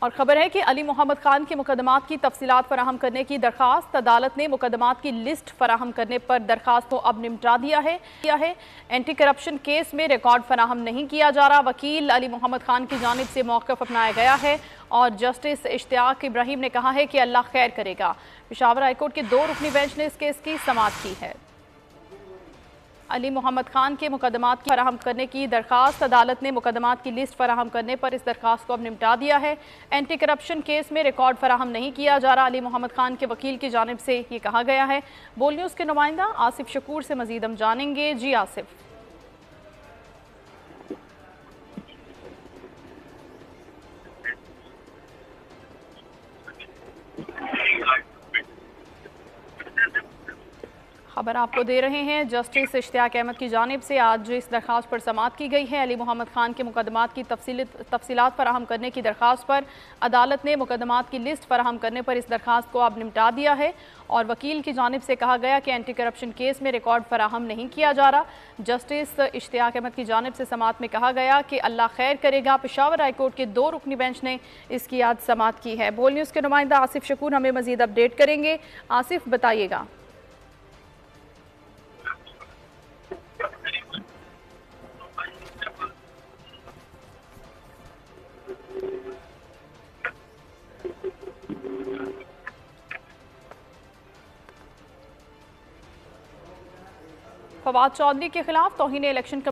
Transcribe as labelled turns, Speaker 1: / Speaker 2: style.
Speaker 1: और ख़बर है कि अली मोहम्मद खान के मुकदमात की तफसीलात फराहम करने की दरख्वास्त अदालत ने मुकदमात की लिस्ट फराहम करने पर दरख्वास्त को अब निपटा दिया है। एंटी करप्शन केस में रिकॉर्ड फराहम नहीं किया जा रहा। वकील अली मोहम्मद खान की जानिब से मौक़िफ़ अपनाया गया है और जस्टिस इश्तियाक इब्राहिम ने कहा है कि अल्लाह खैर करेगा। पेशावर हाईकोर्ट के 2 रुकनी बेंच ने इस केस की समाअत की है। अली मोहम्मद खान के मुकदमात की फराहम करने की दरख्वास्त अदालत ने मुकदमात की लिस्ट फराहम करने पर इस दरख्वास्त को अब निपटा दिया है। एंटी करप्शन केस में रिकॉर्ड फराहम नहीं किया जा रहा। अली मोहम्मद खान के वकील की जानिब से ये कहा गया है। बोल न्यूज़ के नुमाइंदा आसिफ शकूर से मजीद हम जानेंगे। जी आसिफ। खबर आपको दे रहे हैं, जस्टिस इश्तियाक अहमद की जानिब से आज इस दरख्वास्त पर समाअत की गई है। अली मोहम्मद खान के मुकदमात की तफसीलात फराहम करने की दरख्वास्त पर अदालत ने मुकदमात की लिस्ट फराहम करने पर इस दरख्वास्त को अब निपटा दिया है और वकील की जानिब से कहा गया कि एंटी करप्शन केस में रिकॉर्ड फराहम नहीं किया जा रहा। जस्टिस इश्तियाक अहमद की जानिब से समाअत में कहा गया कि अल्लाह खैर करेगा। पेशावर हाईकोर्ट के 2 रुकनी बेंच ने इसकी आज समाअत की है। बोल न्यूज़ के नुमाइंदा आसिफ शकूर हमें मजीद अपडेट करेंगे। आसिफ, बताइएगा। फवाद चौधरी के खिलाफ तौहीन इलेक्शन